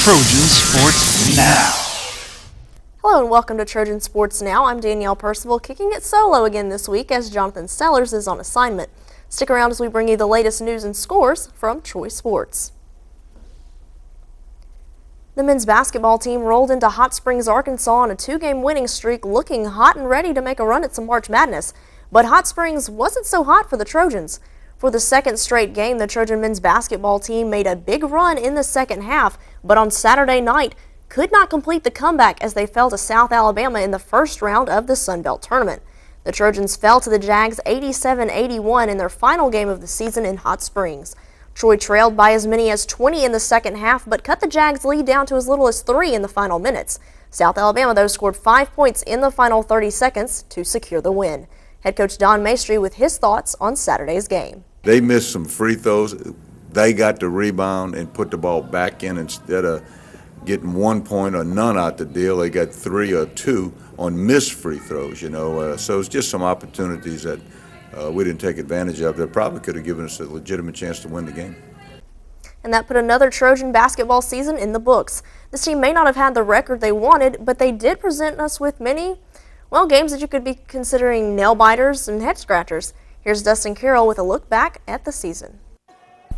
Trojan Sports Now. Hello and welcome to Trojan Sports Now. I'm Danielle Percival, kicking it solo again this week as Jonathan Sellers is on assignment. Stick around as we bring you the latest news and scores from Troy Sports. The men's basketball team rolled into Hot Springs, Arkansas on a two-game winning streak, looking hot and ready to make a run at some March Madness. But Hot Springs wasn't so hot for the Trojans. For the second straight game, the Trojan men's basketball team made a big run in the second half, but on Saturday night could not complete the comeback as they fell to South Alabama in the first round of the Sun Belt Tournament. The Trojans fell to the Jags 87-81 in their final game of the season in Hot Springs. Troy trailed by as many as 20 in the second half, but cut the Jags' lead down to as little as 3 in the final minutes. South Alabama, though, scored 5 points in the final 30 seconds to secure the win. Head coach Don Maestri with his thoughts on Saturday's game. They missed some free throws. They got the rebound and put the ball back in instead of getting 1 point or none out the deal. They got 3 or 2 on missed free throws, So it's just some opportunities that we didn't take advantage of that probably could have given us a legitimate chance to win the game. And that put another Trojan basketball season in the books. This team may not have had the record they wanted, but they did present us with many, games that you could be considering nail-biters and head-scratchers. Here's Dustin Carroll with a look back at the season.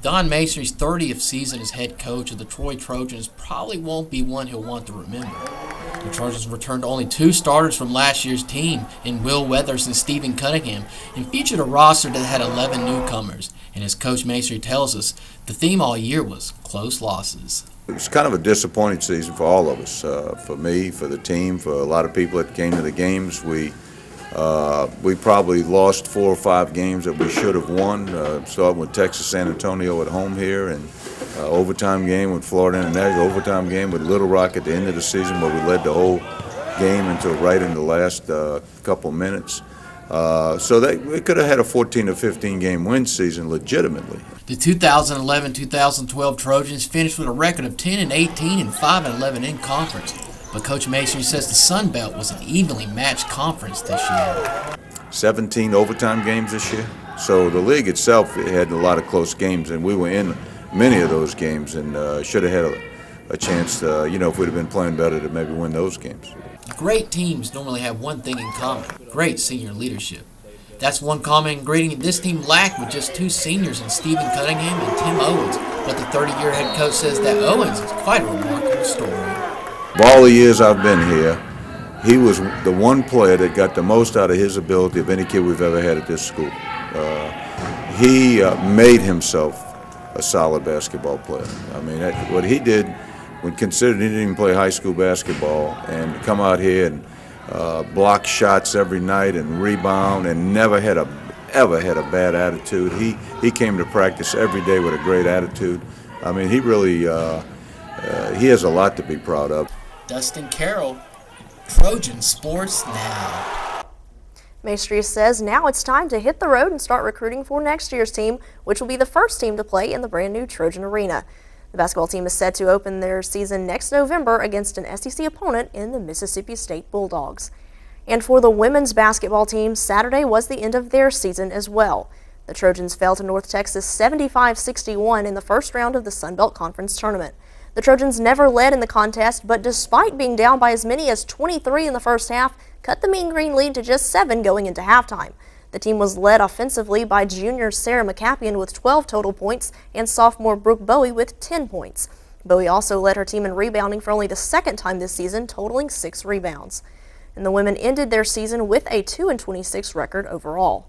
Don Maestri's 30th season as head coach of the Troy Trojans probably won't be one he'll want to remember. The Trojans returned only 2 starters from last year's team in Will Weathers and Stephen Cunningham and featured a roster that had 11 newcomers. And as Coach Maestri tells us, the theme all year was close losses. It was kind of a disappointing season for all of us, for me, for the team, for a lot of people that came to the games. We probably lost 4 or 5 games that we should have won, starting with Texas San Antonio at home here, and overtime game with Florida International, overtime game with Little Rock at the end of the season where we led the whole game until right in the last couple minutes. So we could have had a 14 or 15 game win season legitimately. The 2011-2012 Trojans finished with a record of 10-18 and 5-11 in conference. But Coach Maestri says the Sun Belt was an evenly matched conference this year. 17 overtime games this year. So the league itself had a lot of close games, and we were in many of those games and should have had a chance to, if we'd have been playing better, to maybe win those games. Great teams normally have one thing in common: great senior leadership. That's one common ingredient this team lacked with just 2 seniors in Stephen Cunningham and Tim Owens. But the 30-year head coach says that Owens is quite a remarkable story. Of all the years I've been here, he was the one player that got the most out of his ability of any kid we've ever had at this school. He made himself a solid basketball player. I mean, what he did, when considered he didn't even play high school basketball, and to come out here and block shots every night and rebound and never ever had a bad attitude. He came to practice every day with a great attitude. I mean, he really he has a lot to be proud of. Dustin Carroll, Trojan Sports Now. Maestri says now it's time to hit the road and start recruiting for next year's team, which will be the first team to play in the brand new Trojan Arena. The basketball team is set to open their season next November against an SEC opponent in the Mississippi State Bulldogs. And for the women's basketball team, Saturday was the end of their season as well. The Trojans fell to North Texas 75-61 in the first round of the Sun Belt Conference Tournament. The Trojans never led in the contest, but despite being down by as many as 23 in the first half, cut the Mean Green lead to just 7 going into halftime. The team was led offensively by junior Sarah McCapian with 12 total points and sophomore Brooke Bowie with 10 points. Bowie also led her team in rebounding for only the second time this season, totaling 6 rebounds. And the women ended their season with a 2-26 record overall.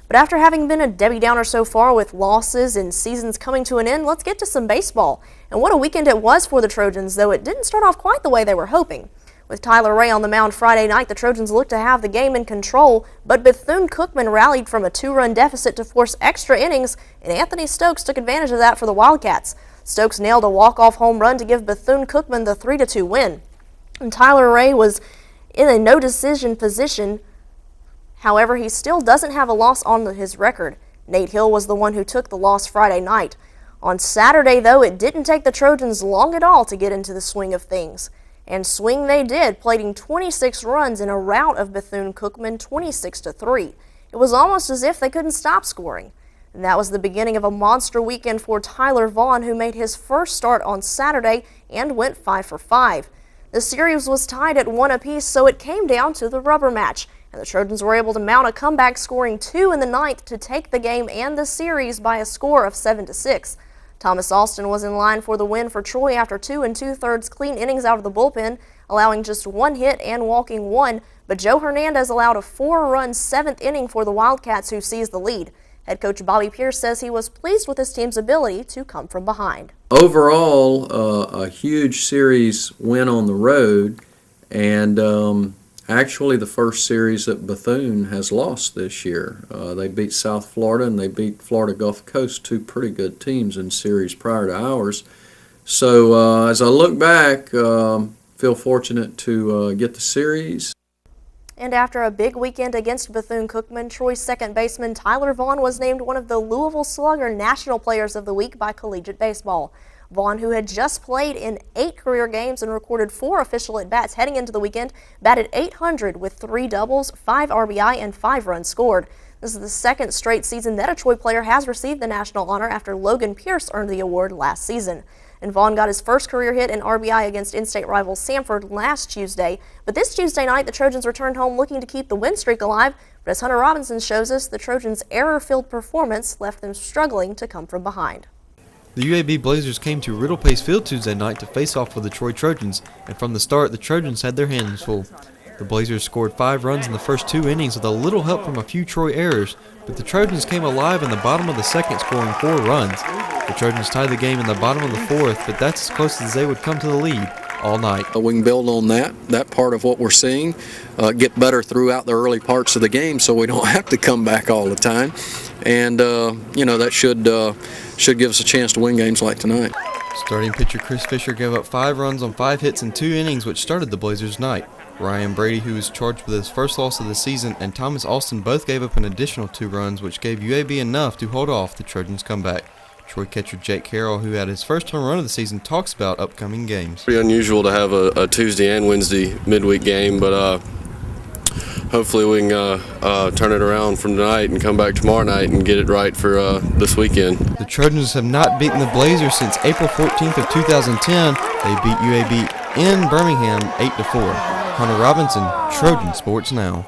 But after having been a Debbie Downer so far with losses and seasons coming to an end, let's get to some baseball. And what a weekend it was for the Trojans, though it didn't start off quite the way they were hoping. With Tyler Ray on the mound Friday night, the Trojans looked to have the game in control, but Bethune-Cookman rallied from a 2-run deficit to force extra innings, and Anthony Stokes took advantage of that for the Wildcats. Stokes nailed a walk-off home run to give Bethune-Cookman the 3-2 win. And Tyler Ray was in a no-decision position. However, he still doesn't have a loss on his record. Nate Hill was the one who took the loss Friday night. On Saturday, though, it didn't take the Trojans long at all to get into the swing of things. And swing they did, plating 26 runs in a rout of Bethune-Cookman 26-3. It was almost as if they couldn't stop scoring. And that was the beginning of a monster weekend for Tyler Vaughn, who made his first start on Saturday and went 5 for 5. The series was tied at 1 apiece, so it came down to the rubber match, and the Trojans were able to mount a comeback, scoring 2 in the ninth to take the game and the series by a score of 7-6. Thomas Alston was in line for the win for Troy after 2 2/3 clean innings out of the bullpen, allowing just 1 hit and walking 1, but Joe Hernandez allowed a 4-run 7th inning for the Wildcats, who seized the lead. Head coach Bobby Pierce says he was pleased with his team's ability to come from behind. Overall, a huge series win on the road, and actually the first series that Bethune has lost this year. They beat South Florida and they beat Florida Gulf Coast, 2 pretty good teams in series prior to ours. So as I look back, feel fortunate to get the series. And after a big weekend against Bethune-Cookman, Troy's second baseman Tyler Vaughn was named one of the Louisville Slugger National Players of the Week by Collegiate Baseball. Vaughn, who had just played in 8 career games and recorded 4 official at-bats heading into the weekend, batted .800 with 3 doubles, 5 RBI, and 5 runs scored. This is the second straight season that a Troy player has received the national honor after Logan Pierce earned the award last season. And Vaughn got his first career hit and RBI against in-state rival Samford last Tuesday. But this Tuesday night, the Trojans returned home looking to keep the win streak alive. But as Hunter Robinson shows us, the Trojans' error-filled performance left them struggling to come from behind. The UAB Blazers came to Riddle Pace Field Tuesday night to face off with the Troy Trojans, and from the start, the Trojans had their hands full. The Blazers scored 5 runs in the first 2 innings with a little help from a few Troy errors, but the Trojans came alive in the bottom of the second, scoring 4 runs. The Trojans tied the game in the bottom of the 4th, but that's as close as they would come to the lead all night. We can build on that part of what we're seeing, get better throughout the early parts of the game so we don't have to come back all the time. And, that should give us a chance to win games like tonight. Starting pitcher Chris Fisher gave up 5 runs on 5 hits in 2 innings, which started the Blazers' night. Ryan Brady, who was charged with his first loss of the season, and Thomas Alston both gave up an additional 2 runs, which gave UAB enough to hold off the Trojans' comeback. Troy catcher Jake Carroll, who had his first home run of the season, talks about upcoming games. Pretty unusual to have a Tuesday and Wednesday midweek game, but hopefully we can turn it around from tonight and come back tomorrow night and get it right for this weekend. The Trojans have not beaten the Blazers since April 14th of 2010. They beat UAB in Birmingham 8-4. Hunter Robinson, Trojan Sports Now.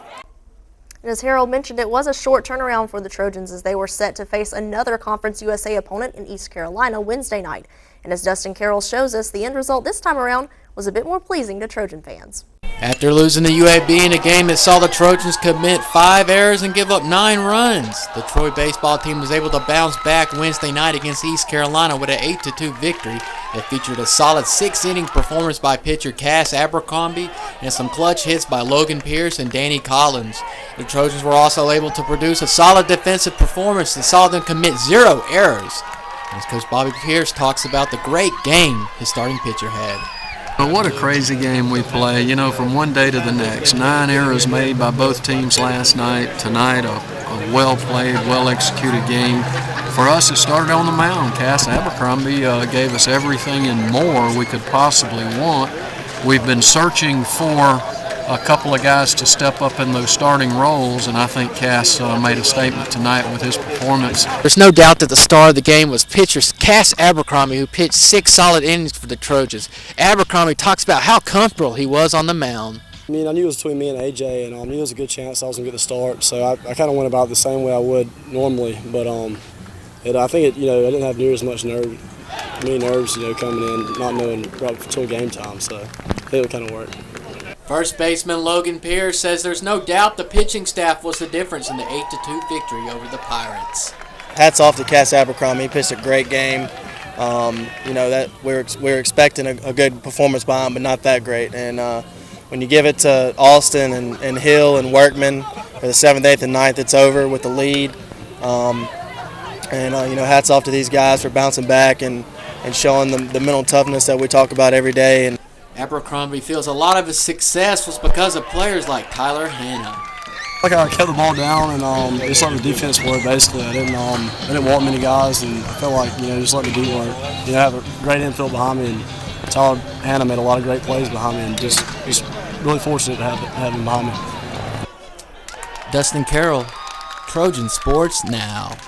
And as Harold mentioned, it was a short turnaround for the Trojans as they were set to face another Conference USA opponent in East Carolina Wednesday night. And as Dustin Carroll shows us, the end result this time around was a bit more pleasing to Trojan fans. After losing to UAB in a game that saw the Trojans commit 5 errors and give up 9 runs, the Troy baseball team was able to bounce back Wednesday night against East Carolina with an 8-2 victory that featured a solid 6-inning performance by pitcher Cass Abercrombie and some clutch hits by Logan Pierce and Danny Collins. The Trojans were also able to produce a solid defensive performance that saw them commit 0 errors. As Coach Bobby Pierce talks about the great game his starting pitcher had. But what a crazy game we play, from one day to the next. 9 errors made by both teams last night. Tonight, a well-played, well-executed game. For us, it started on the mound. Cass Abercrombie gave us everything and more we could possibly want. We've been searching for a couple of guys to step up in those starting roles, and I think Cass made a statement tonight with his performance. There's no doubt that the star of the game was pitcher Cass Abercrombie, who pitched 6 solid innings for the Trojans. Abercrombie talks about how comfortable he was on the mound. I knew it was between me and AJ, and I knew there was a good chance I was going to get the start, so I kind of went about it the same way I would normally, but I think I didn't have near as much nerves coming in, not knowing right until game time, so I think it kind of worked. First baseman Logan Pierce says there's no doubt the pitching staff was the difference in the 8-2 victory over the Pirates. Hats off to Cass Abercrombie. He pitched a great game. That we're expecting a good performance by him, but not that great. And when you give it to Alston and Hill and Workman for the 7th, 8th, and 9th, it's over with the lead. Hats off to these guys for bouncing back and showing the mental toughness that we talk about every day. And Abercrombie feels a lot of his success was because of players like Tyler Hanna. I kept the ball down and just let the defense work. Basically, I didn't want many guys, and I felt like just let the D work. I have a great infield behind me, and Tyler Hanna made a lot of great plays behind me, and just really fortunate to have him behind me. Dustin Carroll, Trojan Sports Now.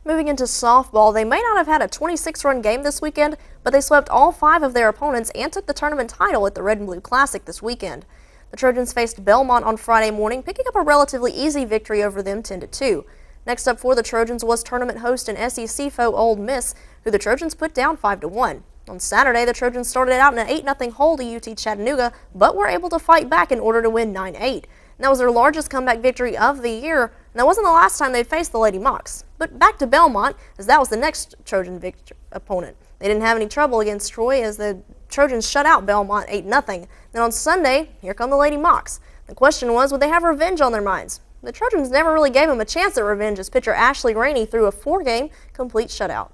Moving into softball, they may not have had a 26-run game this weekend, but they swept all 5 of their opponents and took the tournament title at the Red and Blue Classic this weekend. The Trojans faced Belmont on Friday morning, picking up a relatively easy victory over them 10-2. Next up for the Trojans was tournament host and SEC foe Ole Miss, who the Trojans put down 5-1. On Saturday, the Trojans started out in an 8-0 hole to UT Chattanooga, but were able to fight back in order to win 9-8. That was their largest comeback victory of the year, and that wasn't the last time they'd faced the Lady Mocs. But back to Belmont, as that was the next Trojan opponent. They didn't have any trouble against Troy as the Trojans shut out Belmont 8-0. Then on Sunday, here come the Lady Mocs. The question was, would they have revenge on their minds? The Trojans never really gave them a chance at revenge as pitcher Ashley Rainey threw a 4-game complete shutout.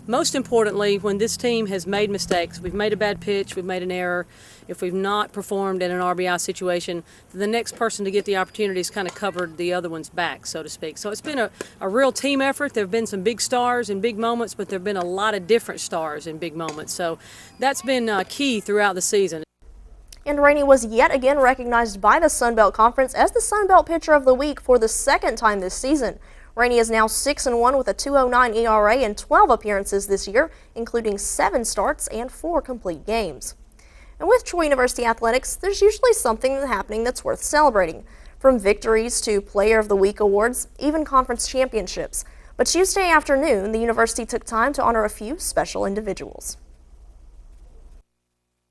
Most importantly, when this team has made mistakes, we've made a bad pitch, we've made an error, if we've not performed in an RBI situation, the next person to get the opportunity has kind of covered the other one's back, so to speak. So it's been a real team effort. There have been some big stars in big moments, but there have been a lot of different stars in big moments. So that's been key throughout the season. And Rainey was yet again recognized by the Sun Belt Conference as the Sun Belt Pitcher of the Week for the second time this season. Rainey is now 6-1 with a 2.09 ERA in 12 appearances this year, including 7 starts and 4 complete games. And with Troy University Athletics, there's usually something happening that's worth celebrating, from victories to Player of the Week awards, even conference championships. But Tuesday afternoon, the university took time to honor a few special individuals.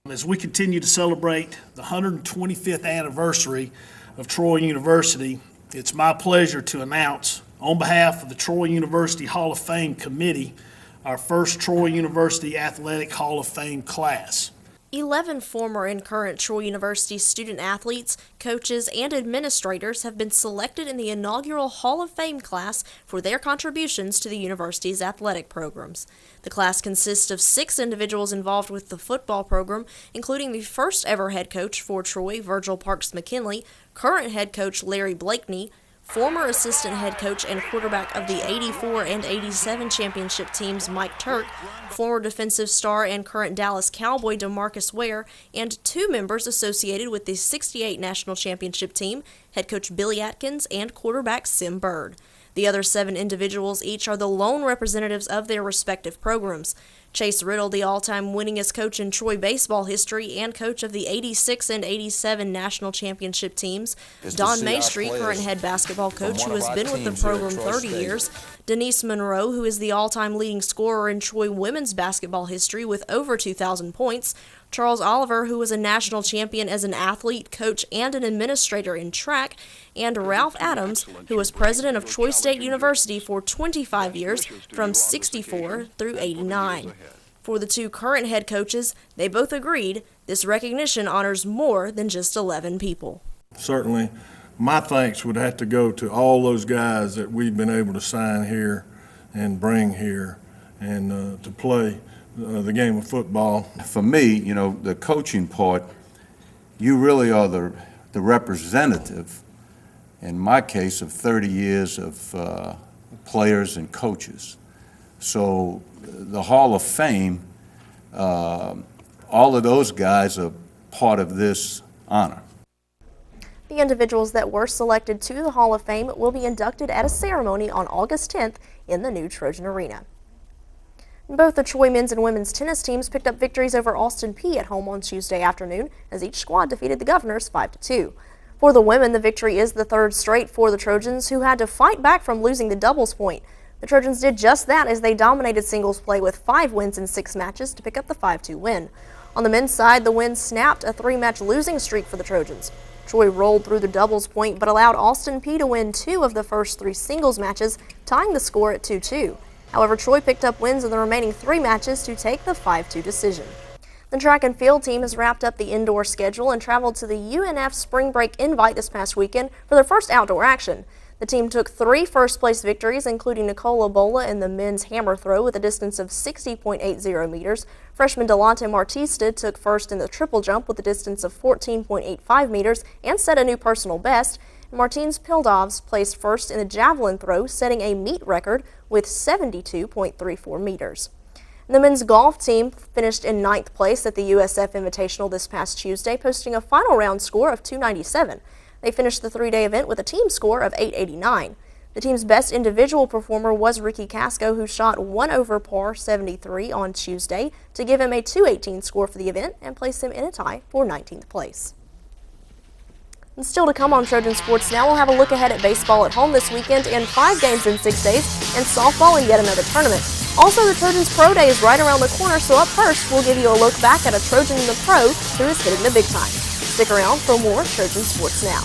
As we continue to celebrate the 125th anniversary of Troy University, it's my pleasure to announce, on behalf of the Troy University Hall of Fame Committee, our first Troy University Athletic Hall of Fame class. 11 former and current Troy University student athletes, coaches, and administrators have been selected in the inaugural Hall of Fame class for their contributions to the university's athletic programs. The class consists of 6 individuals involved with the football program, including the first ever head coach for Troy, Virgil Parks McKinley, current head coach Larry Blakeney, former assistant head coach and quarterback of the 84 and 87 championship teams Mike Turk, former defensive star and current Dallas Cowboy DeMarcus Ware, and 2 members associated with the 68 national championship team, head coach Billy Atkins and quarterback Sim Bird. The other 7 individuals each are the lone representatives of their respective programs. Chase Riddle, the all-time winningest coach in Troy baseball history and coach of the 86 and 87 national championship teams. Don Maestri, current head basketball coach who has been with the program 30 years. Denise Monroe, who is the all-time leading scorer in Troy women's basketball history with over 2,000 points. Charles Oliver, who was a national champion as an athlete, coach, and an administrator in track, and Ralph Adams, who was president of Troy State University for 25 years, from 64 through 89. For the 2 current head coaches, they both agreed this recognition honors more than just 11 people. Certainly, my thanks would have to go to all those guys that we've been able to sign here and bring here and to play the game of football. For me, you know, the coaching part, you really are the representative, in my case, of 30 years of players and coaches. So the Hall of Fame, all of those guys are part of this honor. The individuals that were selected to the Hall of Fame will be inducted at a ceremony on August 10th in the new Trojan Arena. Both the Troy men's and women's tennis teams picked up victories over Austin Peay at home on Tuesday afternoon as each squad defeated the Governors 5-2. For the women, the victory is the 3rd straight for the Trojans, who had to fight back from losing the doubles point. The Trojans did just that as they dominated singles play with 5 wins in 6 matches to pick up the 5-2 win. On the men's side, the win snapped a 3-match losing streak for the Trojans. Troy rolled through the doubles point but allowed Austin Peay to win 2 of the first 3 singles matches, tying the score at 2-2. However, Troy picked up wins in the remaining 3 matches to take the 5-2 decision. The track and field team has wrapped up the indoor schedule and traveled to the UNF Spring Break Invite this past weekend for their first outdoor action. The team took 3 first-place victories, including Nicola Bola in the men's hammer throw with a distance of 60.80 meters. Freshman Delonte Martista took first in the triple jump with a distance of 14.85 meters and set a new personal best. Martins Pildovs placed first in the javelin throw, setting a meet record with 72.34 meters. The men's golf team finished in 9th place at the USF Invitational this past Tuesday, posting a final round score of 297. They finished the 3-day event with a team score of 889. The team's best individual performer was Ricky Casco, who shot 1 over par 73 on Tuesday to give him a .218 score for the event and place him in a tie for 19th place. And still to come on Trojan Sports Now, we'll have a look ahead at baseball at home this weekend in 5 games in 6 days and softball in yet another tournament. Also, the Trojans Pro Day is right around the corner, so up first, we'll give you a look back at a Trojan in the Pro who is hitting the big time. Stick around for more Trojan Sports Now.